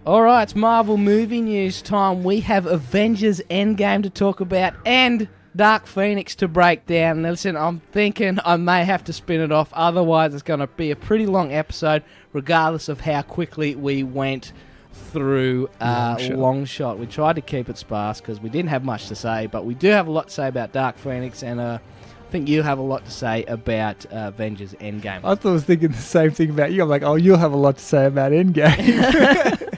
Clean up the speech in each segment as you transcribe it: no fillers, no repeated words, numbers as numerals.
Alright, it's Marvel movie news time. We have Avengers Endgame to talk about and Dark Phoenix to break down. Now listen, I'm thinking I may have to spin it off, otherwise it's going to be a pretty long episode, regardless of how quickly we went through long shot. We tried to keep it sparse because we didn't have much to say, but we do have a lot to say about Dark Phoenix, and I think you have a lot to say about Avengers Endgame. I thought I was thinking the same thing about you. I'm like, oh, you'll have a lot to say about Endgame.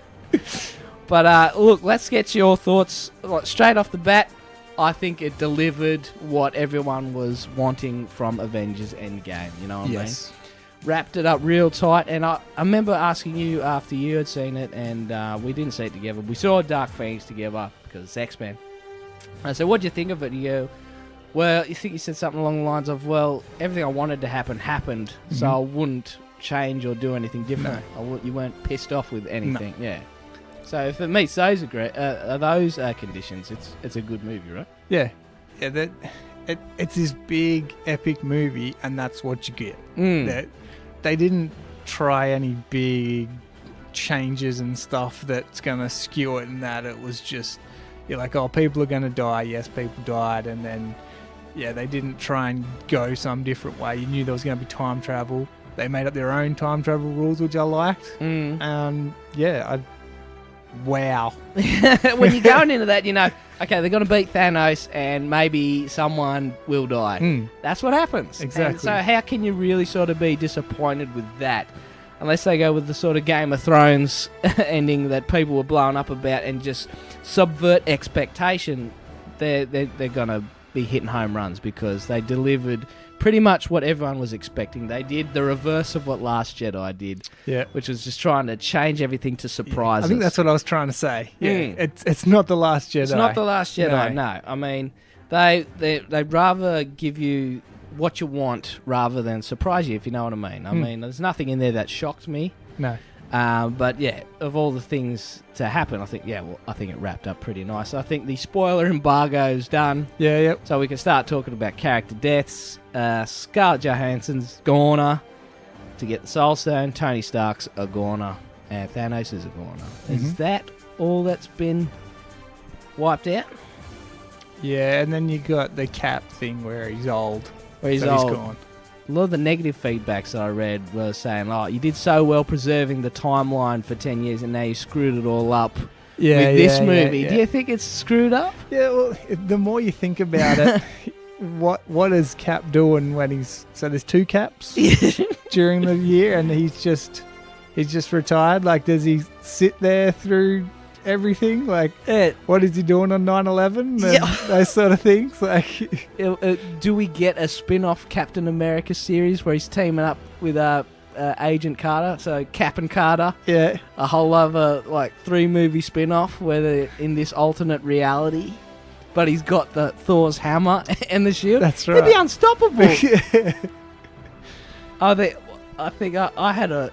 But look, let's get your thoughts straight off the bat. I think it delivered what everyone was wanting from Avengers Endgame. You know what I mean? Wrapped it up real tight. And I remember asking you after you had seen it, and we didn't see it together. We saw Dark Phoenix together because it's X-Men. I said, what do you think of it? And you go, well, you think you said something along the lines of, well, everything I wanted to happen happened, so I wouldn't change or do anything different. No. You weren't pissed off with anything. No. Yeah. So if it meets those conditions, it's a good movie, right? Yeah. It's this big, epic movie, and that's what you get. They didn't try any big changes and stuff that's going to skew it, and that it was just, you're like, oh, people are going to die. Yes, people died, and then, yeah, they didn't try and go some different way. You knew there was going to be time travel. They made up their own time travel rules, which I liked. Wow. When you're going into that, you know, okay, they're going to beat Thanos and maybe someone will die. That's what happens. Exactly. And so how can you really sort of be disappointed with that? Unless they go with the sort of Game of Thrones ending that people were blowing up about and just subvert expectation, they're going to be hitting home runs because they delivered pretty much what everyone was expecting. They did the reverse of what Last Jedi did, which was just trying to change everything to surprise us. I think that's what I was trying to say. It's not the Last Jedi. It's not the Last Jedi, no. I mean, they'd rather give you what you want rather than surprise you, if you know what I mean. I mean, there's nothing in there that shocked me. No. But yeah, of all the things to happen, I think it wrapped up pretty nice. I think the spoiler embargo's done. So we can start talking about character deaths. Scarlett Johansson's goner to get the Soul Stone. Tony Stark's a goner, and Thanos is a goner. Is that all that's been wiped out? Yeah, and then you got the Cap thing where he's old. He's gone. A lot of the negative feedbacks that I read were saying, oh, you did so well preserving the timeline for 10 years and now you screwed it all up with this movie. Do you think it's screwed up? Yeah, well, the more you think about it, what is Cap doing when he's... So there's two Caps during the year and he's just retired? Like, does he sit there through everything? Like, what is he doing on 9/11 and those sort of things? Like, do we get a spin-off Captain America series where he's teaming up with Agent Carter, so Cap and Carter? Yeah, a whole other 3-movie spin-off where they're in this alternate reality, but he's got the Thor's hammer and the shield. That's right. He'd be unstoppable. I think I had a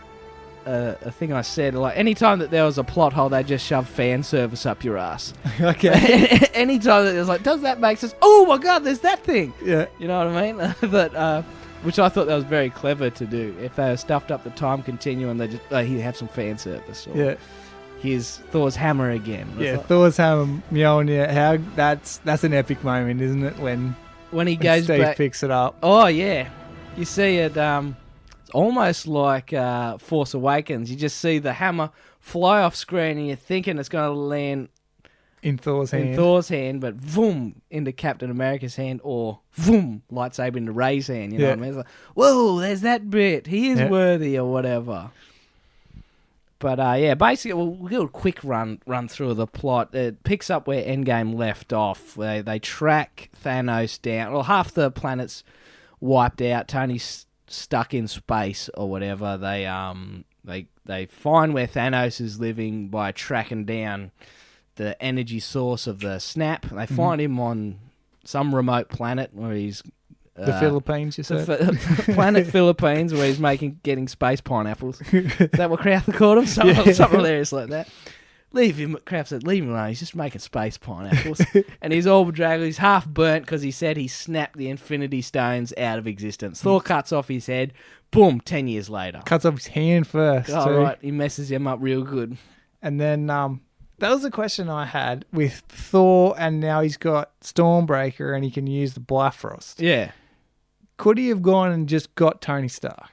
thing I said, like, anytime that there was a plot hole, they just shove fan service up your ass. Okay. Anytime that there's like, does that make sense? Oh my god, there's that thing. Yeah. You know what I mean? But which I thought that was very clever to do. If they stuffed up the time continuum, they just he'd have some fan service. Or here's Thor's hammer again. Thor's hammer, Mjolnir. How that's an epic moment, isn't it? When he goes Steve back, picks it up. Oh yeah, you see it. It's almost like Force Awakens. You just see the hammer fly off screen, and you're thinking it's going to land in Thor's hand, but boom, into Captain America's hand, or boom, lightsaber into Rey's hand. You know what I mean? It's like, whoa, there's that bit. He is worthy, or whatever. But basically, we'll do a quick run through of the plot. It picks up where Endgame left off. They track Thanos down. Well, half the planet's wiped out. Tony's stuck in space or whatever. They find where Thanos is living by tracking down the energy source of the snap. They find him on some remote planet where he's the Philippines, you said? Planet Philippines, where he's getting space pineapples. Is that what Crowther called him? Something hilarious like that. Kraft said, leave him alone. He's just making space pineapples. And he's all bedraggled. He's half burnt because he said he snapped the Infinity Stones out of existence. Thor cuts off his head. Boom, 10 years later. Cuts off his hand first. Oh, right. He messes him up real good. And then that was the question I had with Thor, and now he's got Stormbreaker and he can use the Bifrost. Yeah. Could he have gone and just got Tony Stark?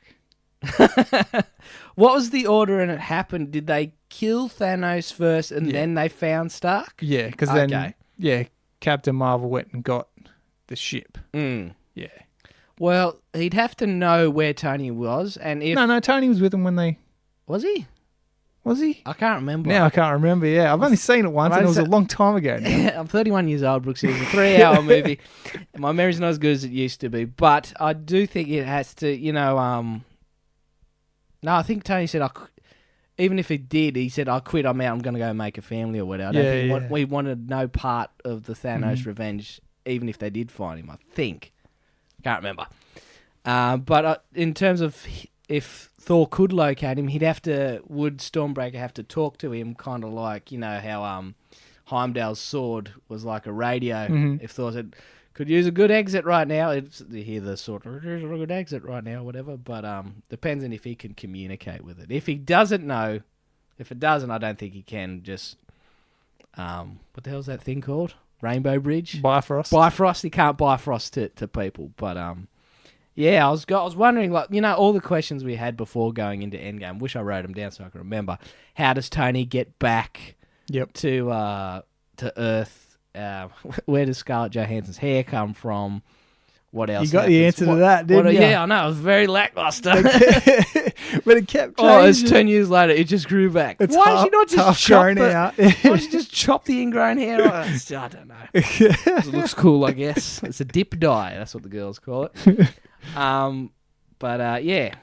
What was the order and it happened? Did they kill Thanos first and then they found Stark? Yeah, because then Captain Marvel went and got the ship. Mm. Yeah. Well, he'd have to know where Tony was, and if No, Tony was with him when they... was he? Was he? I can't remember. Now I can't remember, yeah. I've only seen it once and it was a long time ago now. I'm 31 years old, Brooks. It was a 3-hour movie. My memory's not as good as it used to be, but I do think it has to, no, I think Tony said, even if he did, he said, I quit, I'm out, I'm going to go make a family or whatever. I don't think we wanted no part of the Thanos revenge, even if they did find him, I think. Can't remember. But in terms of if Thor could locate him, would Stormbreaker have to talk to him, kind of like, how Heimdall's sword was like a radio. If Thor said, could use a good exit right now, you hear the sword, there's a good exit right now, whatever. But depends on if he can communicate with it. If he doesn't know, if it doesn't, I don't think he can just, what the hell's that thing called? Rainbow Bridge? Bifrost. He can't Bifrost to people. But yeah, I was wondering, like, all the questions we had before going into Endgame. Wish I wrote them down so I can remember. How does Tony get back to Earth? Where does Scarlett Johansson's hair come from? What else? You got the answer to that, didn't you? Yeah, I know. It was very lackluster. But it kept changing. Oh, it's 10 years later. It just grew back. Why did you not just chop Why did you just chop the ingrown hair off? I don't know. It looks cool, I guess. It's a dip dye. That's what the girls call it. Yeah.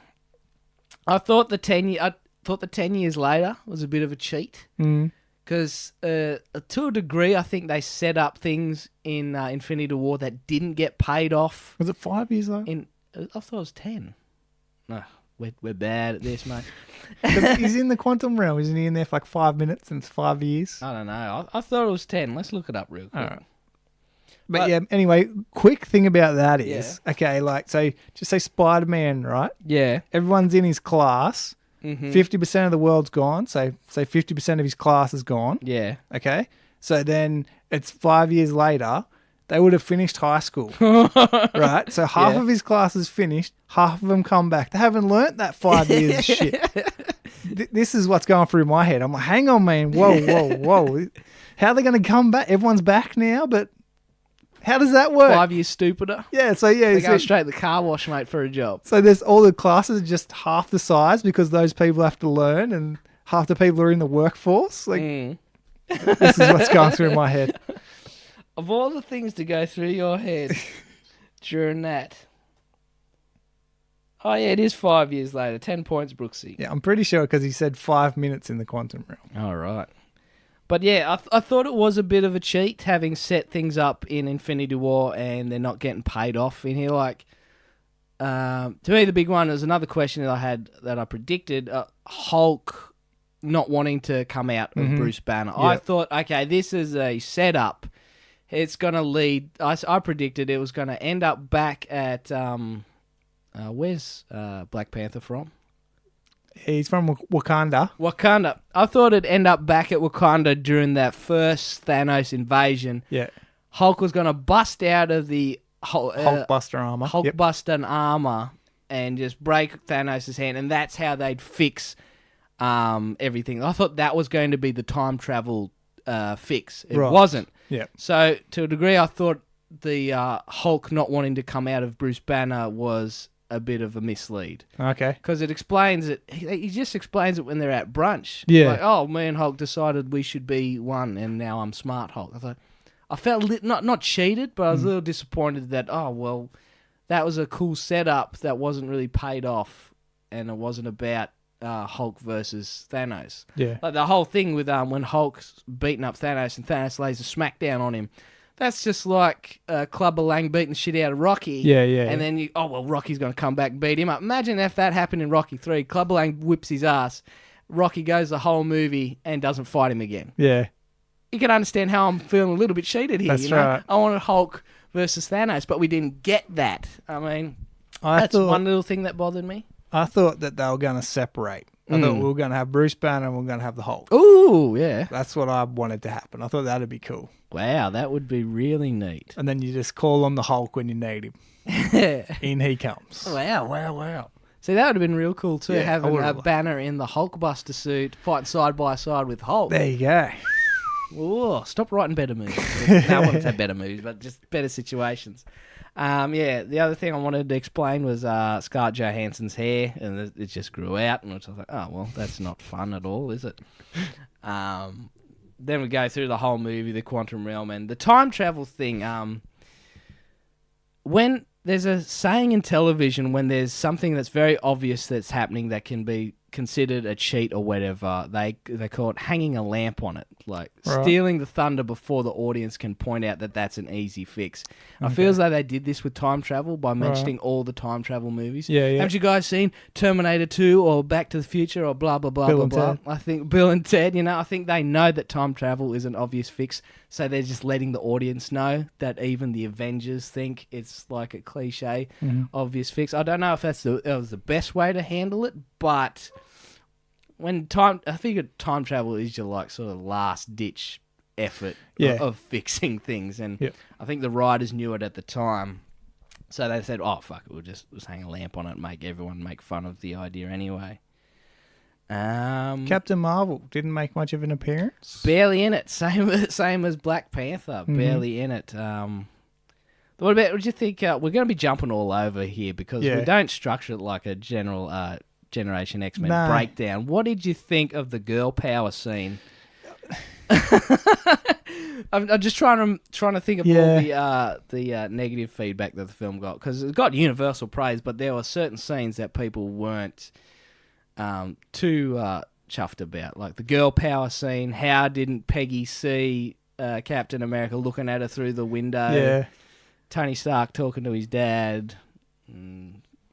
I thought the 10 years later was a bit of a cheat. Because to a degree, I think they set up things in Infinity War that didn't get paid off. Was it 5 years though? I thought it was 10. No, we're bad at this, mate. He's in the quantum realm. Isn't he in there for like 5 minutes and it's 5 years? I don't know. I thought it was 10. Let's look it up real quick. All right. But yeah, anyway, quick thing about that is, okay, like, so just say Spider-Man, right? Yeah. Everyone's in his class. 50% of the world's gone, so say 50% of his class is gone. Yeah. Okay? So then it's 5 years later, they would have finished high school. Right? So half of his class is finished, half of them come back. They haven't learnt that 5 years of shit. This is what's going through my head. I'm like, hang on, man. Whoa. How are they going to come back? Everyone's back now, but how does that work? 5 years stupider. Yeah, so yeah. They go straight to the car wash, mate, for a job. So there's all the classes are just half the size because those people have to learn and half the people are in the workforce. Like, this is what's going through my head. Of all the things to go through your head during that. Oh, yeah, it is 5 years later. 10 points, Brooksy. Yeah, I'm pretty sure because he said 5 minutes in the quantum realm. All right. But yeah, I thought it was a bit of a cheat having set things up in Infinity War and they're not getting paid off in here. Like, to me, the big one is another question that I had that I predicted. Hulk not wanting to come out of Bruce Banner. Yep. I thought, okay, this is a setup. It's going to lead... I predicted it was going to end up back at... where's Black Panther from? He's from Wakanda. Wakanda. I thought it'd end up back at Wakanda during that first Thanos invasion. Yeah. Hulk was going to bust out of the Hulkbuster armor. Hulkbuster armor and just break Thanos' hand, and that's how they'd fix everything. I thought that was going to be the time travel fix. It wasn't. Yeah. So to a degree, I thought the Hulk not wanting to come out of Bruce Banner was a bit of a mislead. Okay. Because it explains it. He just explains it when they're at brunch. Yeah. Like, oh, me and Hulk decided we should be one, and now I'm Smart Hulk. I thought, I felt not cheated, but I was a little disappointed that, oh, well, that was a cool setup that wasn't really paid off, and it wasn't about Hulk versus Thanos. Yeah. Like the whole thing with when Hulk's beating up Thanos and Thanos lays a smackdown on him. That's just like Clubber Lang beating the shit out of Rocky. Yeah. And then Rocky's going to come back and beat him up. Imagine if that happened in Rocky 3. Clubber Lang whips his ass. Rocky goes the whole movie and doesn't fight him again. Yeah. You can understand how I'm feeling a little bit cheated here. That's right. I wanted Hulk versus Thanos, but we didn't get that. I mean, that's one little thing that bothered me. I thought that they were going to separate. I thought we were going to have Bruce Banner and we are going to have the Hulk. Ooh, yeah. That's what I wanted to happen. I thought that'd be cool. Wow, that would be really neat. And then you just call on the Hulk when you need him. In he comes. Wow. See, that would have been real cool too, Yeah, having a Banner in the Hulkbuster suit fighting side by side with Hulk. There you go. Whoa, stop writing better movies. No, I wouldn't say better movies, but just better situations. The other thing I wanted to explain was Scarlett Johansson's hair, and it just grew out, and I was like, oh, well, that's not fun at all, is it? Then we go through the whole movie, the quantum realm, and the time travel thing. When there's a saying in television, when there's something that's very obvious that's happening that can be considered a cheat or whatever, they call it hanging a lamp on it, like stealing the thunder before the audience can point out that that's an easy fix. I feel as though they did this with time travel by mentioning all the time travel movies. Yeah. Haven't you guys seen Terminator 2 or Back to the Future or blah, blah, blah, Bill blah, and blah? Ted. I think Bill and Ted, I think they know that time travel is an obvious fix, so they're just letting the audience know that even the Avengers think it's like a cliche, obvious fix. I don't know if that was the best way to handle it, but I figured time travel is your like sort of last ditch effort of fixing things, and I think the writers knew it at the time, so they said, "Oh fuck it, we'll just hang a lamp on it, and make everyone make fun of the idea anyway." Captain Marvel didn't make much of an appearance. Barely in it, same as Black Panther, barely in it. What do you think? We're going to be jumping all over here because we don't structure it like a general Generation X-Men breakdown. What did you think of the girl power scene? I'm just trying to think of all the negative feedback that the film got, because it got universal praise, but there were certain scenes that people weren't too chuffed about, like the girl power scene. How didn't Peggy see Captain America looking at her through the window? Yeah. Tony Stark talking to his dad.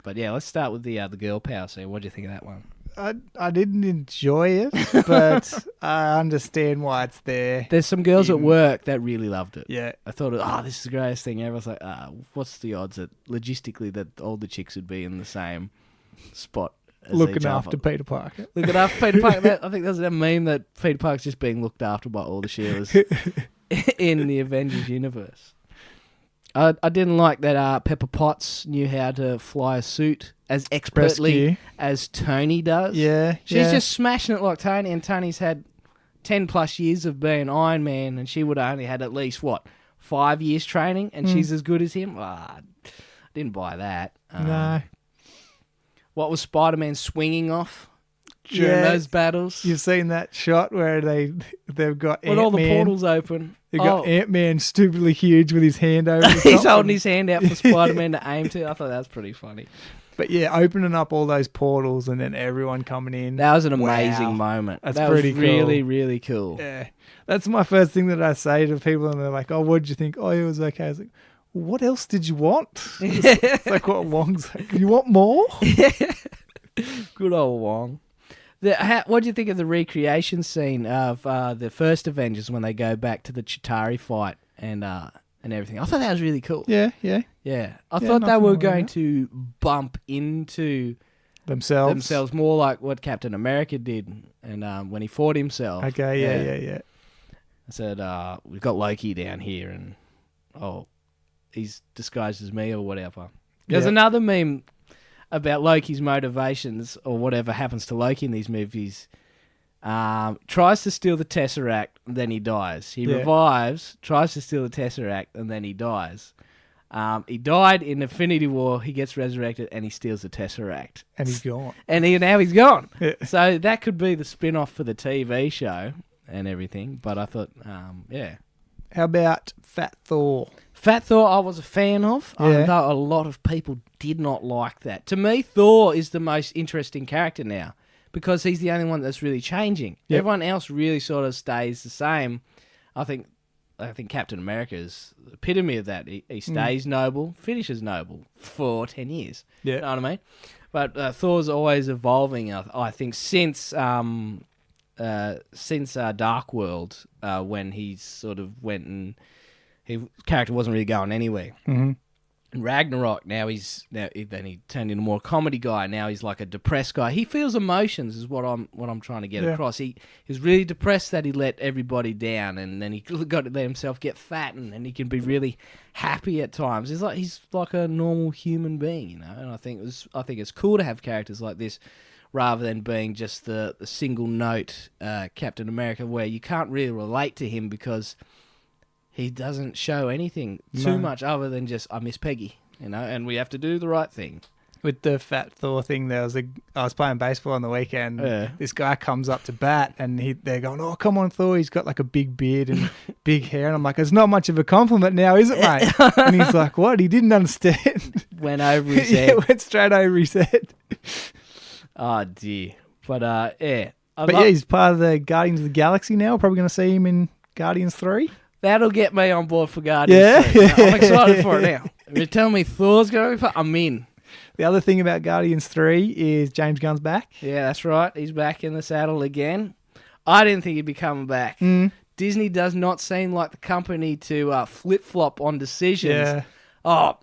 But yeah, let's start with the girl power scene. What do you think of that one? I didn't enjoy it, but I understand why it's there. There's some girls at work that really loved it. Yeah. I thought, this is the greatest thing ever. I was like, what's the odds that logistically that all the chicks would be in the same spot as looking each after other? Peter Parker. Looking after Peter Parker. I think there's a meme that Peter Parker's just being looked after by all the Sheilas in the Avengers universe. I didn't like that Pepper Potts knew how to fly a suit as expertly as Tony does. Yeah. She's just smashing it like Tony, and Tony's had 10 plus years of being Iron Man, and she would have only had at least, 5 years training, and she's as good as him? I didn't buy that. No. What was Spider-Man swinging off during those battles? You've seen that shot where they've got When all the portals open. They've got Ant-Man stupidly huge with his hand over the He's top holding his hand out for Spider-Man to aim to. I thought that was pretty funny. But yeah, opening up all those portals and then everyone coming in. That was an amazing moment. That pretty was really, cool. really cool. Yeah. That's my first thing that I say to people, and they're like, oh, what did you think? Oh, it was okay. I was like, what else did you want? It's like what Wong's like, you want more? Good old Wong. What do you think of the recreation scene of the first Avengers when they go back to the Chitauri fight and everything? I thought that was really cool. Yeah. I thought they were going to bump into themselves more like what Captain America did, and when he fought himself. Okay, yeah. I said, we've got Loki down here, and he's disguised as me or whatever. There's another meme about Loki's motivations or whatever happens to Loki in these movies. Tries to steal the Tesseract, and then he dies. He revives, tries to steal the Tesseract, and then he dies. He died in Infinity War, he gets resurrected, and he steals the Tesseract. And he's gone. Now he's gone. Yeah. So that could be the spin-off for the TV show and everything, but I thought, How about Fat Thor? Fat Thor I was a fan of, though a lot of people did not like that. To me, Thor is the most interesting character now because he's the only one that's really changing. Yep. Everyone else really sort of stays the same. I think Captain America is the epitome of that. He stays noble, finishes noble for 10 years. Yeah. You know what I mean? But Thor's always evolving, I think, since Dark World, when he sort of went and his character wasn't really going anywhere. Mm-hmm. Ragnarok, then he turned into more a comedy guy. Now he's like a depressed guy. He feels emotions, is what I'm trying to get across. He was really depressed that he let everybody down, and then he got to let himself get fat, and he can be really happy at times. He's like a normal human being, you know. And I think it's cool to have characters like this, rather than being just the single note Captain America, where you can't really relate to him because he doesn't show anything too much other than just, I miss Peggy, you know, and we have to do the right thing. With the fat Thor thing, I was playing baseball on the weekend. Yeah. This guy comes up to bat, and they're going, "Oh, come on, Thor! He's got like a big beard and big hair." And I'm like, "It's not much of a compliment now, is it, mate?" And he's like, "What?" He didn't understand. Went over his head. Yeah, went straight over his head. Oh dear, but yeah. He's part of the Guardians of the Galaxy now. Probably going to see him in Guardians 3. That'll get me on board for Guardians 3. I'm excited for it now. If you tell me Thor's going to be I'm in. The other thing about Guardians 3 is James Gunn's back. Yeah, that's right. He's back in the saddle again. I didn't think he'd be coming back. Disney does not seem like the company to flip-flop on decisions. Yeah. Oh,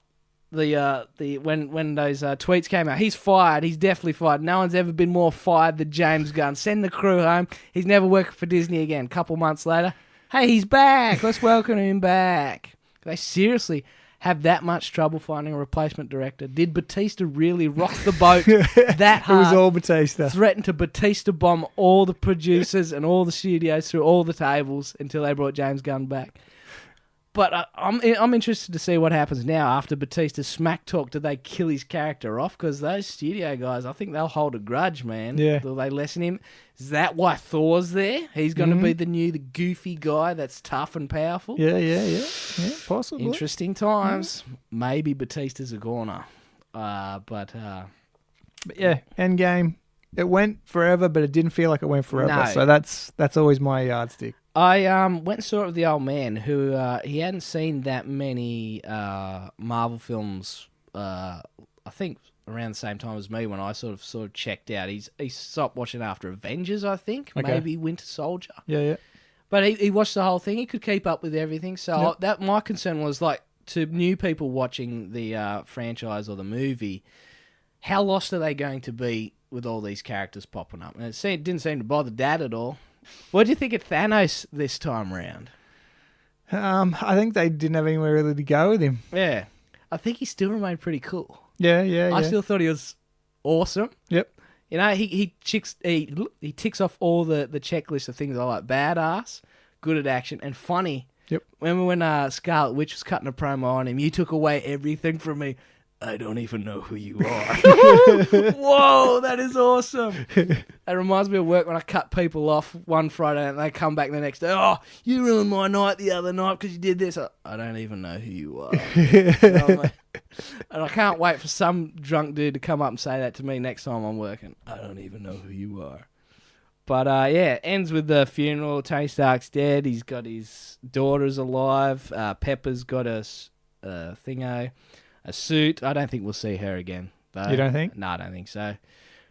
when those tweets came out, he's fired. He's definitely fired. No one's ever been more fired than James Gunn. Send the crew home. He's never working for Disney again. A couple months later, hey, he's back. Let's welcome him back. They seriously have that much trouble finding a replacement director. Did Batista really rock the boat that hard? It was all Batista. Threatened to Batista bomb all the producers and all the studios through all the tables until they brought James Gunn back. But I'm interested to see what happens now after Batista's smack talk. Do they kill his character off? Because those studio guys, I think they'll hold a grudge, man. Yeah. Will they lessen him? Is that why Thor's there? He's going to be the goofy guy that's tough and powerful? Yeah, possibly. Interesting times. Maybe Batista's a goner. But yeah, Endgame. It went forever, but it didn't feel like it went forever. No. So that's always my yardstick. I went and saw it with the old man who he hadn't seen that many Marvel films. I think around the same time as me when I sort of checked out. He stopped watching after Avengers, I think, maybe Winter Soldier. Yeah. But he watched the whole thing. He could keep up with everything. So that my concern was like to new people watching the franchise or the movie, how lost are they going to be with all these characters popping up? And it didn't seem to bother Dad at all. What do you think of Thanos this time round? I think they didn't have anywhere really to go with him. Yeah. I think he still remained pretty cool. Yeah. I still thought he was awesome. Yep. You know, he ticks off all the checklist of things I like. Badass, good at action, and funny. Yep. Remember when Scarlet Witch was cutting a promo on him? You took away everything from me. I don't even know who you are. Whoa, that is awesome. That reminds me of work when I cut people off one Friday and they come back the next day. Oh, you ruined my night the other night because you did this. I don't even know who you are. You know what I mean? And I can't wait for some drunk dude to come up and say that to me next time I'm working. I don't even know who you are. But yeah, ends with the funeral. Tony Stark's dead. He's got his daughters alive. Pepper's got a suit. I don't think we'll see her again, though. You don't think? No, I don't think so.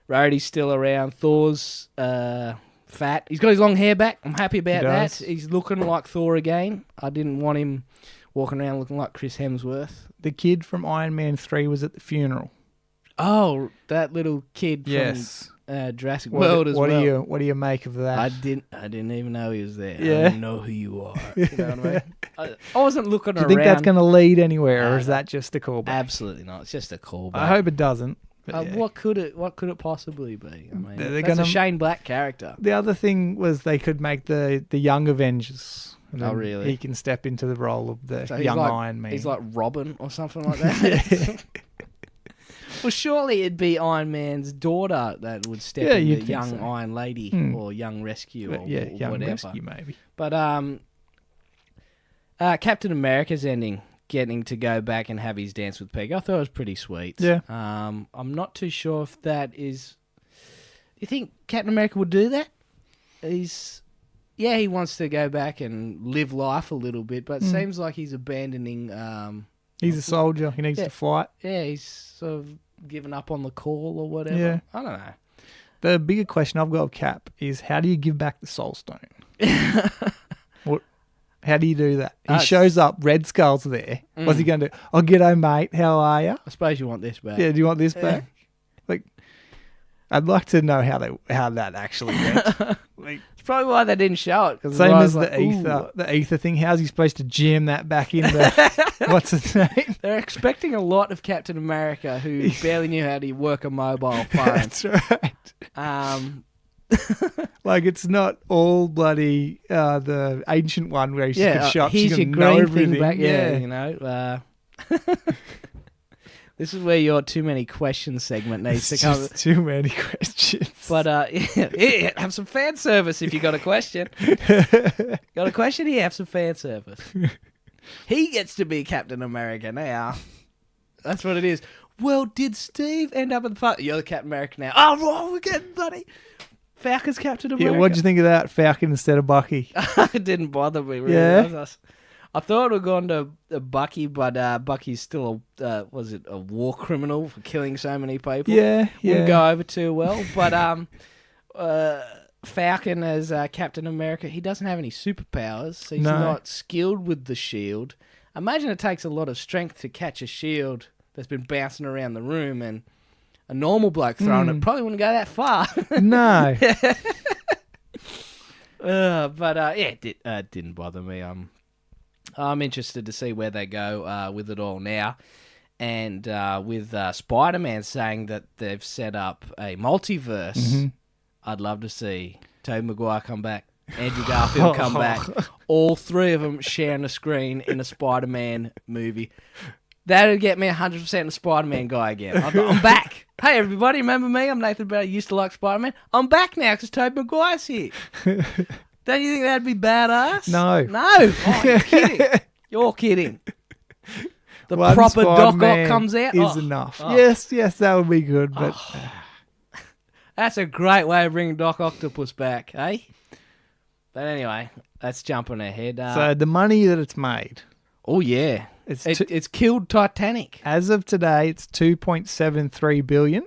Rhodey's still around. Thor's fat. He's got his long hair back. I'm happy about that. He's looking like Thor again. I didn't want him walking around looking like Chris Hemsworth. The kid from Iron Man 3 was at the funeral. Oh, that little kid from Jurassic World as well. What do you make of that? I didn't even know he was there. Yeah. I don't know who you are. You know what I mean? I wasn't looking around. Do you think that's going to lead anywhere, or is that just a callback? Absolutely not. It's just a callback. I hope it doesn't. Yeah. What could it possibly be? I mean, that's a Shane Black character. The other thing was they could make the young Avengers. Oh, really? He can step into the role of the young Iron Man. He's like Robin or something like that. Well, surely it'd be Iron Man's daughter that would step in the young Iron Lady or young Rescue or young whatever. Rescue maybe. But Captain America's ending, getting to go back and have his dance with Peg, I thought it was pretty sweet. Yeah. I'm not too sure if that is... You think Captain America would do that? He wants to go back and live life a little bit, but it seems like he's abandoning... he's a soldier. He needs to fight. Yeah, he's sort of given up on the call or whatever. Yeah. I don't know. The bigger question I've got of Cap is, how do you give back the Soul Stone? How do you do that? He That's- shows up, Red Skull's there. What's he going to do? Oh, g'day, mate. How are you? I suppose you want this back. Yeah, do you want this back? Like, I'd like to know how that actually went. Like, It's probably why they didn't show it. Cause same as like, the ether thing. How's he supposed to jam that back in the what's his name? They're expecting a lot of Captain America, who barely knew how to work a mobile phone. That's right. Like, it's not all bloody the ancient one where he's yeah, shots. here's You your can know green everything. thing back. Yeah, you know. This is where your too many questions segment needs It's to come. just too many questions. But yeah, have some fan service if you got a question. Got a question here? Have some fan service. He gets to be Captain America now. That's what it is. Well, did Steve end up in the fight? You're the Captain America now. Oh, we're getting bloody Falcon's Captain America. Yeah, what'd you think of that, Falcon instead of Bucky? It didn't bother me really. Yeah? I thought it would go on to Bucky, but Bucky's still a war criminal for killing so many people. Yeah, Wouldn't go over too well. But Falcon as Captain America, he doesn't have any superpowers, so he's not skilled with the shield. Imagine it takes a lot of strength to catch a shield that's been bouncing around the room, and a normal bloke throwing it probably wouldn't go that far. No. It didn't bother me. I'm interested to see where they go with it all now. And with Spider-Man saying that they've set up a multiverse, I'd love to see Tobey Maguire come back, Andrew Garfield come back, all three of them sharing a screen in a Spider-Man movie. That would get me 100% a Spider-Man guy again. I'm back. Hey, everybody, remember me? I'm Nathan Brown. I used to like Spider-Man. I'm back now because Tobey Maguire's here. Don't you think that'd be badass? No. No. Oh, you're kidding. You're kidding. The One proper Doc Ock Spider-Man comes out. is enough. Yes, that would be good. But That's a great way of bringing Doc Octopus back, eh? But anyway, let's jump on ahead. So the money that it's made. Oh, yeah. It's killed Titanic. As of today, it's 2.73 billion.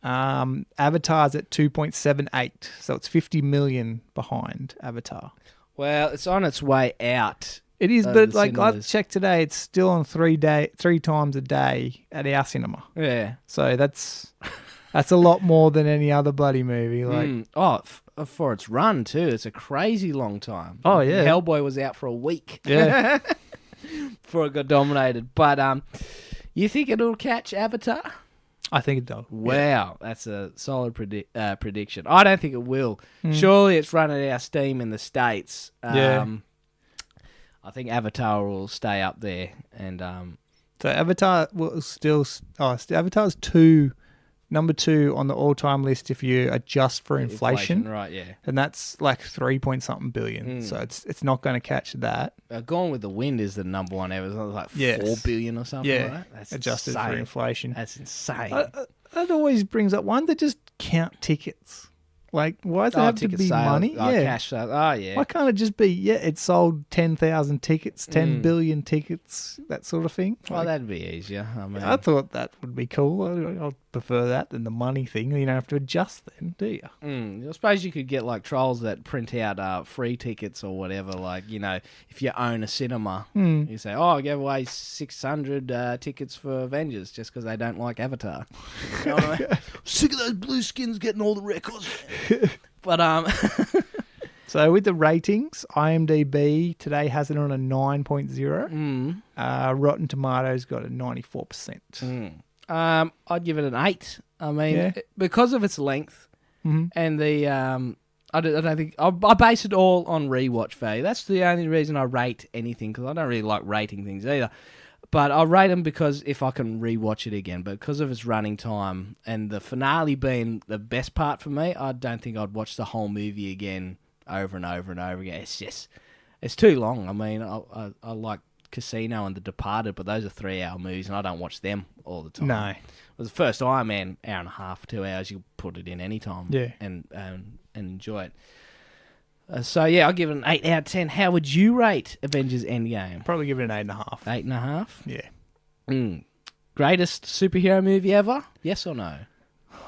Avatar's at 2.78, so it's 50 million behind Avatar. Well, it's on its way out. It is, but like cinemas. I checked today, it's still on 3 times a day at our cinema. Yeah. So that's a lot more than any other bloody movie. Like, for its run too, it's a crazy long time. Oh yeah, Hellboy was out for a week. Yeah. Before it got dominated. But you think it'll catch Avatar? I think it does. Wow, that's a solid prediction. I don't think it will. Surely it's running out of steam in the States. I think Avatar will stay up there. And so Avatar will still... Avatar's number 2 on the all-time list if you adjust for inflation. Right, yeah. And that's like 3-point-something billion. So it's not going to catch that. Gone with the Wind is the number one ever. It's like 4 billion or something like that. That's adjusted insane. for inflation. That's insane. That always brings up one that just count tickets. Like, why does it have to be money? Cash sales. Oh, yeah. Why can't it just be, it sold 10,000 tickets, 10 billion tickets, that sort of thing? Well, that'd be easier. I thought that would be cool. I'd prefer that than the money thing. You don't have to adjust then, do you? I suppose you could get like trolls that print out free tickets or whatever. Like, if you own a cinema, you say, I gave away 600 tickets for Avengers just because they don't like Avatar. You know what I mean? Sick of those blue skins getting all the records. But so with the ratings, IMDb today has it on a 9.0. Rotten Tomatoes got a 94%. I'd give it an 8. I mean, because of its length and the I don't think I base it all on rewatch value. That's the only reason I rate anything, because I don't really like rating things either. But I rate them because if I can rewatch it again. But because of its running time and the finale being the best part for me, I don't think I'd watch the whole movie again over and over and over again. It's too long. I mean, I like Casino and The Departed, but those are 3-hour movies, and I don't watch them all the time. No. It was the first Iron Man, hour and a half, 2 hours. You put it in any time, and enjoy it. I'll give it an 8 out of 10. How would you rate Avengers Endgame? Probably give it an 8.5. 8.5? Yeah. Greatest superhero movie ever? Yes or no?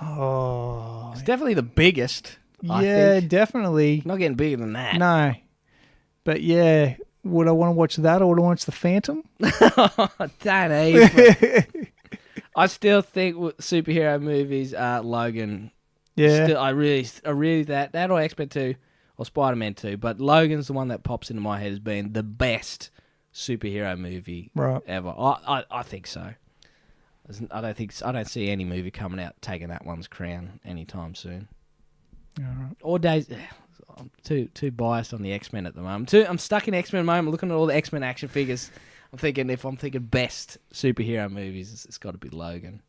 Oh, it's definitely the biggest. I think. Definitely. Not getting bigger than that. No, but yeah, would I want to watch that or would I watch The Phantom? Don't even. I still think superhero movies are Logan. Yeah. Still, I really that or X-Men 2 or Spider-Man 2, but Logan's the one that pops into my head as being the best superhero movie ever. I think so. I don't see any movie coming out taking that one's crown anytime soon. All right. Or days. I'm too biased on the X-Men at the moment. I'm stuck in X-Men at the moment. I'm looking at all the X-Men action figures. I'm thinking best superhero movies, it's got to be Logan.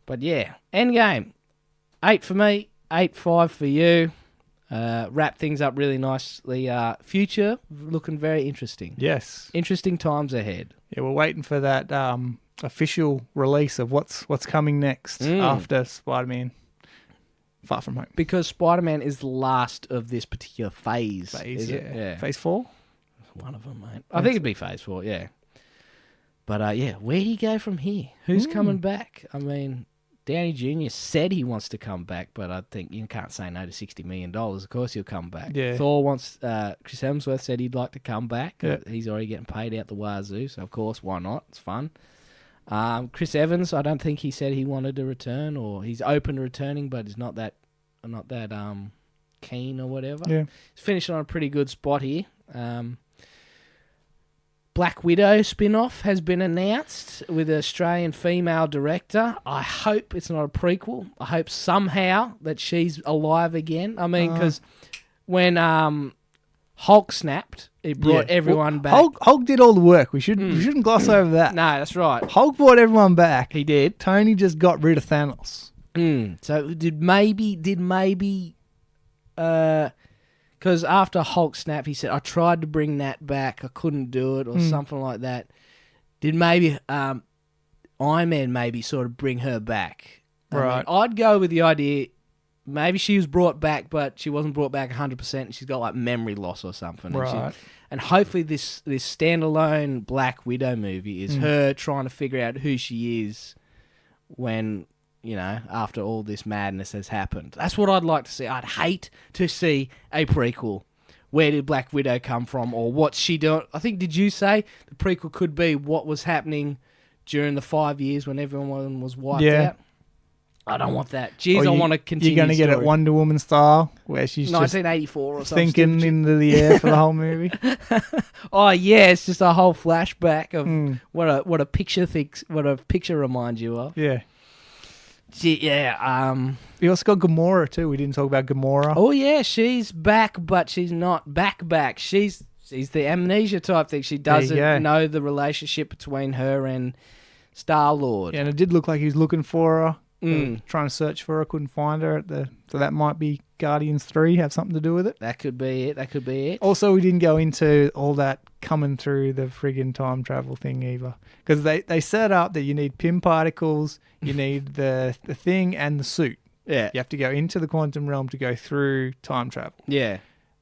But yeah, Endgame. 8 for me, 8.5 for you. Wrap things up really nicely. Future looking very interesting. Yes. Interesting times ahead. Yeah, we're waiting for that official release of what's coming next after Spider-Man Far From Home. Because Spider-Man is the last of this particular phase. Yeah. Phase 4? One of them, mate. I think it'd be phase 4, yeah. But yeah, where do you go from here? Who's coming back? I mean, Downey Jr. said he wants to come back, but I think you can't say no to $60 million. Of course he'll come back. Yeah. Thor wants... Chris Hemsworth said he'd like to come back. Yeah. He's already getting paid out the wazoo, so of course, why not? It's fun. Chris Evans, I don't think he said he wanted to return, or he's open to returning, but he's not that keen or whatever. Yeah. He's finished on a pretty good spot here. Black Widow spin-off has been announced with an Australian female director. I hope it's not a prequel. I hope somehow that she's alive again. I mean, because when Hulk snapped, it brought everyone back. Hulk did all the work. We shouldn't gloss over that. No, that's right. Hulk brought everyone back. He did. Tony just got rid of Thanos. So did maybe because after Hulk snapped, he said, I tried to bring Nat back, I couldn't do it, or something like that. Did maybe Iron Man maybe sort of bring her back? Right. I'd go with the idea, maybe she was brought back, but she wasn't brought back 100%, and she's got like memory loss or something. Right. And hopefully this standalone Black Widow movie is her trying to figure out who she is when... after all this madness has happened. That's what I'd like to see. I'd hate to see a prequel. Where did Black Widow come from, or what's she doing? I think, did you say the prequel could be what was happening during the 5 years when everyone was wiped out? I don't want that. Jeez, I want to continue. You're going to get it Wonder Woman style, where she's 1984 just or something. thinking into the air for the whole movie. Oh yeah, it's just a whole flashback of what a picture reminds you of. Yeah. Yeah, We also got Gamora too. We didn't talk about Gamora. Oh yeah, she's back, but she's not back. She's the amnesia type thing. She doesn't know the relationship between her and Star-Lord. Yeah, and it did look like he was looking for her, trying to search for her, couldn't find her. So that might be Guardians 3, have something to do with it. That could be it. Also, we didn't go into all that coming through the friggin' time travel thing either. Because they set up that you need Pym particles, you need the thing and the suit. Yeah. You have to go into the quantum realm to go through time travel. Yeah.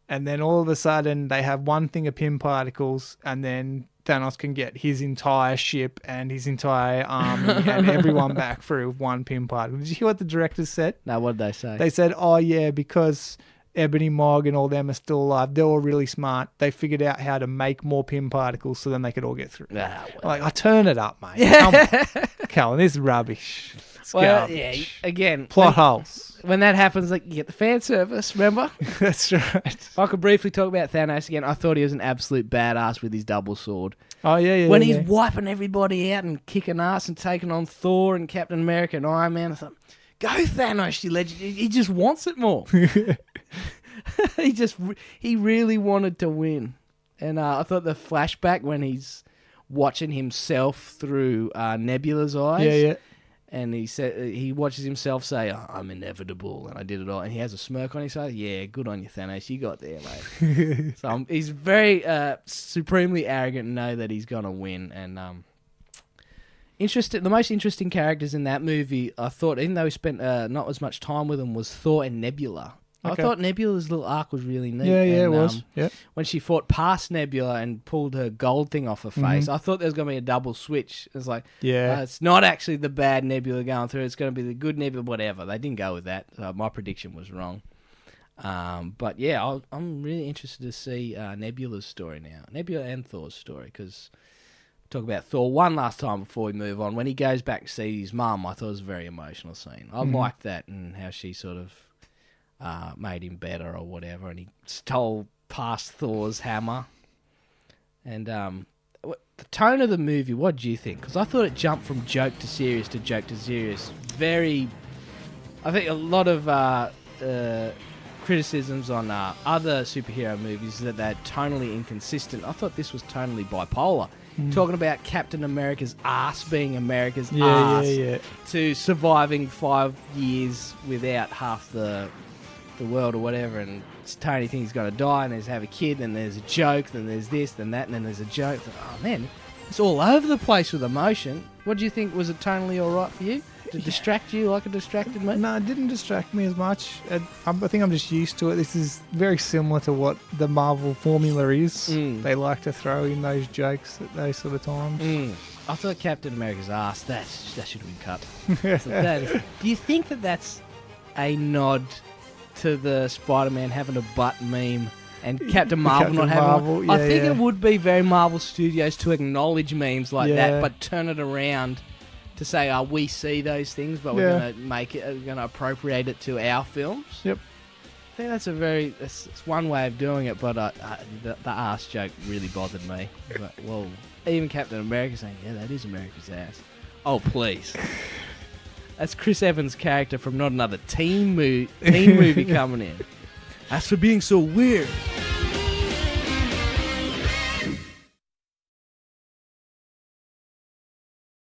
And then all of a sudden they have one thing of Pym particles, and then Thanos can get his entire ship and his entire army and everyone back through one Pym particle. Did you hear what the directors said? No, what did they say? They said, oh yeah, because Ebony Mogg and all them are still alive, they're all really smart. They figured out how to make more Pym particles so then they could all get through. Like, I turn it up, mate. Come on. Colin, this is rubbish. Well, yeah, again, plot holes. When that happens, like, you get the fan service, remember? That's right. If I could briefly talk about Thanos again, I thought he was an absolute badass with his double sword. Oh, yeah. When he's wiping everybody out and kicking ass and taking on Thor and Captain America and Iron Man, I thought, go Thanos, you legend. He just wants it more. He really wanted to win. And I thought the flashback when he's watching himself through Nebula's eyes. Yeah. And he said he watches himself say, I'm inevitable, and I did it all. And he has a smirk on his face. Yeah, good on you, Thanos. You got there, mate. So he's very supremely arrogant and know that he's going to win. And the most interesting characters in that movie, I thought, even though we spent not as much time with them, was Thor and Nebula. Okay. I thought Nebula's little arc was really neat. Yeah, it was. When she fought past Nebula and pulled her gold thing off her face, I thought there was going to be a double switch. It's like, it's not actually the bad Nebula going through. It's going to be the good Nebula, whatever. They didn't go with that. So my prediction was wrong. But yeah, I'm really interested to see Nebula's story now. Nebula and Thor's story, because talk about Thor one last time before we move on. When he goes back to see his mum, I thought it was a very emotional scene. I liked that and how she sort of made him better or whatever, and he stole past Thor's hammer. And the tone of the movie, what do you think? Because I thought it jumped from joke to serious to joke to serious. I think a lot of criticisms on other superhero movies that they're tonally inconsistent. I thought this was tonally bipolar. Talking about Captain America's ass being America's ass to surviving 5 years without half the world or whatever, and Tony thinks he's going to die, and there's have a kid, and there's a joke, then there's this, then that, and then there's a joke. Oh man, it's all over the place with emotion. What do you think? Was it tonally all right for you? Did it distract you like it distracted me? No, it didn't distract me as much. I think I'm just used to it. This is very similar to what the Marvel formula is. They like to throw in those jokes at those sort of times. I thought Captain America's ass, that should have been cut. Do you think that that's a nod to the Spider-Man having a butt meme and Captain Marvel not having one? I think it would be very Marvel Studios to acknowledge memes like that, but turn it around to say, we see those things, but we're going to we're going to appropriate it to our films. Yep. I think that's it's one way of doing it, but the ass joke really bothered me. But, well, even Captain America saying, yeah, that is America's ass. Oh, please. That's Chris Evans' character from Not Another Teen movie coming in. As for being so weird.